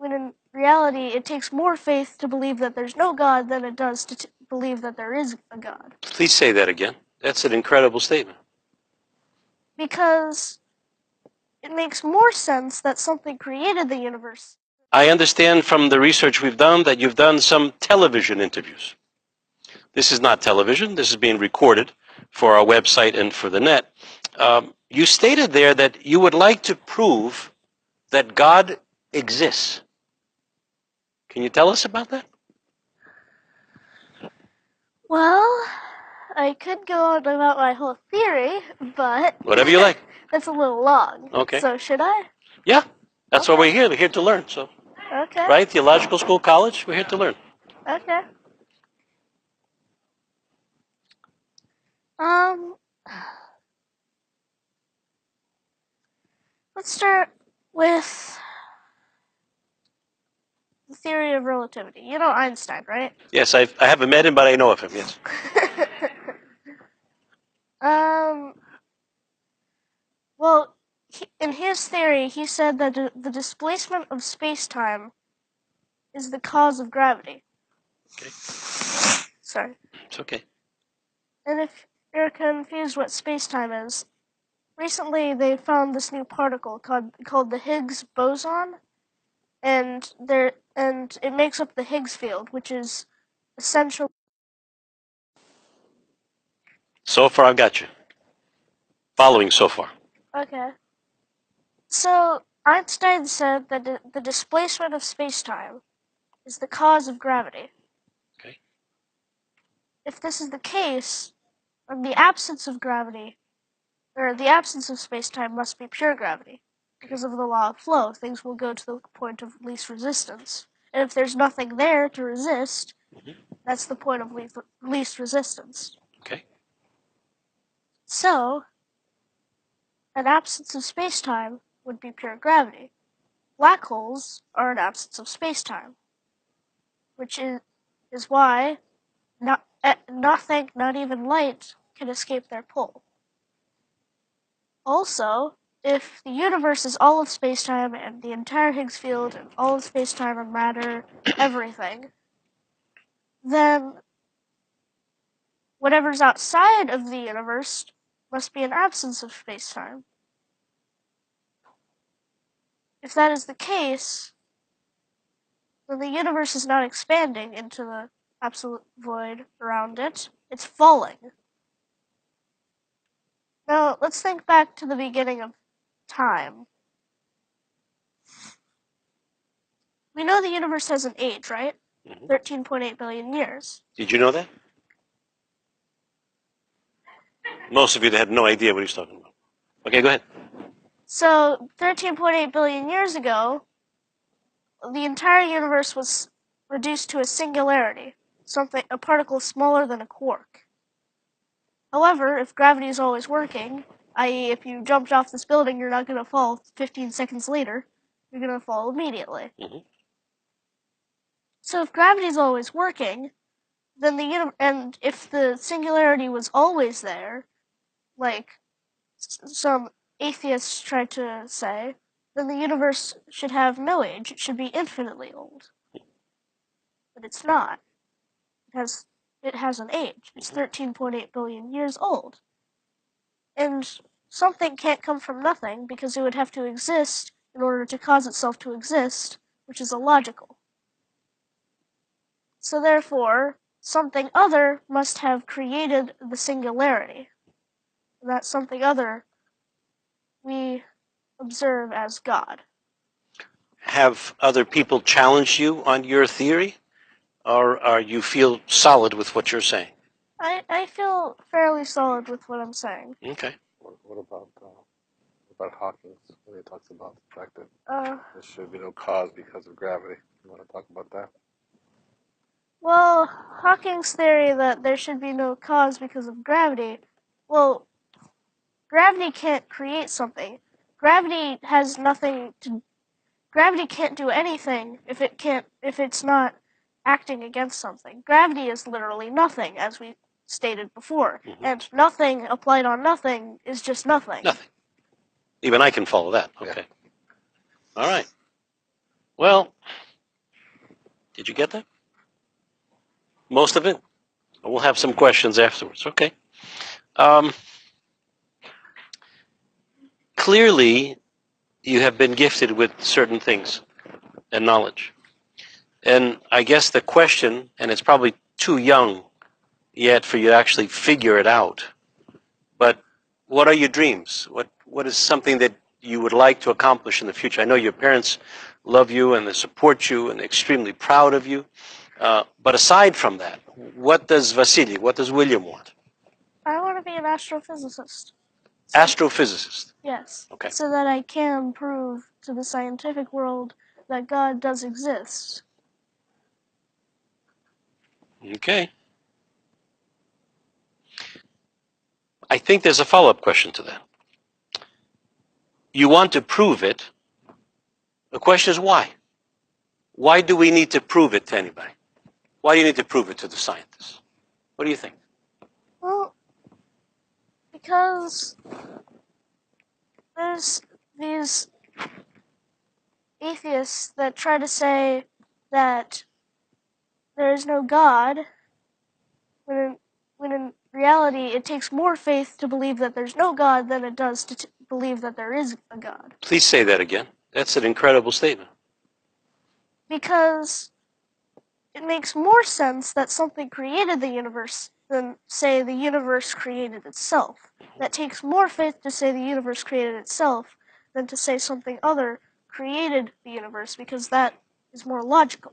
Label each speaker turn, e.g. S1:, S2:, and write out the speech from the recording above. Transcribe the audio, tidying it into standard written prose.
S1: when in reality it takes more faith to believe that there's no God than it does to believe that there is a God.
S2: Please say that again. That's an incredible statement.
S1: Because it makes more sense that something created the universe.
S2: I understand from the research we've done that you've done some television interviews. This is not television. This is being recorded for our website and for the net. You stated there that you would like to prove that God exists. Can you tell us about that?
S1: Well, I could go on about my whole theory, but...
S2: Whatever you like.
S1: That's a little long.
S2: Okay.
S1: So should I?
S2: Yeah, that's why we're here. We're here to learn. So,
S1: okay.
S2: Right? Theological school, college, we're here to learn.
S1: Okay. Let's start with the theory of relativity. You know Einstein, right?
S2: Yes, I haven't met him, but I know of him, yes.
S1: Well, in his theory, he said that the displacement of space-time is the cause of gravity.
S2: Okay.
S1: Sorry.
S2: It's okay.
S1: And if you're confused what space-time is, recently they found this new particle called the Higgs boson, and it makes up the Higgs field, which is essential.
S2: So far, I've got you. Following so far.
S1: Okay. So Einstein said that the displacement of space-time is the cause of gravity.
S2: Okay.
S1: If this is the case, then the absence of gravity, or the absence of space-time, must be pure gravity. Because of the law of flow, things will go to the point of least resistance. And if there's nothing there to resist, that's the point of least resistance.
S2: Okay.
S1: So, an absence of space-time would be pure gravity. Black holes are an absence of space-time, which is why nothing, not even light, can escape their pull. Also, if the universe is all of space-time and the entire Higgs field and all of space-time and matter, everything, then whatever's outside of the universe must be an absence of space-time. If that is the case, then the universe is not expanding into the absolute void around it. It's falling. Now, let's think back to the beginning of time. We know the universe has an age, right? 13.8 billion years.
S2: Did you know that? Most of you had no idea what he's talking about. Okay, go ahead.
S1: So, 13.8 billion years ago, the entire universe was reduced to a singularity, a particle smaller than a quark. However, if gravity is always working, i.e. if you jumped off this building, you're not going to fall 15 seconds later. You're going to fall immediately. So if gravity is always working, then and if the singularity was always there, like some atheists try to say, then the universe should have no age. It should be infinitely old. But it's not. It has an age. It's 13.8 billion years old. And something can't come from nothing because it would have to exist in order to cause itself to exist, which is illogical. So therefore, something other must have created the singularity. And that something other we observe as God.
S2: Have other people challenged you on your theory? Or you feel solid with what you're saying?
S1: I feel fairly solid with what I'm saying.
S2: Okay.
S3: What about Hawking's when he talks about the fact that there should be no cause because of gravity? You want to talk about that?
S1: Well, Hawking's theory that there should be no cause because of gravity, well, gravity can't create something. Gravity can't do anything if it's not acting against something. Gravity is literally nothing, as we stated before. And nothing applied on nothing is just nothing.
S2: Nothing. Even I can follow that. Okay. Yeah. All right. Well, Did you get that? Most of it? We'll have some questions afterwards. Okay. Clearly, you have been gifted with certain things and knowledge. And I guess the question, and it's probably too young yet for you to actually figure it out, but what are your dreams? What is something that you would like to accomplish in the future? I know your parents love you and they support you and they're extremely proud of you. But aside from that, what does Vasily, what does William want?
S1: I want to be an astrophysicist.
S2: Astrophysicist.
S1: Yes.
S2: Okay.
S1: So that I can prove to the scientific world that God does exist.
S2: Okay. I think there's a follow-up question to that. You want to prove it. The question is why? Why do we need to prove it to anybody? Why do you need to prove it to the scientists? What do you think?
S1: Well, because there's these atheists that try to say that there is no God, when in reality it takes more faith to believe that there's no God than it does to believe that there is a God.
S2: Please say that again. That's an incredible statement.
S1: Because it makes more sense that something created the universe than, say, the universe created itself. That takes more faith to say the universe created itself than to say something other created the universe, because that is more logical.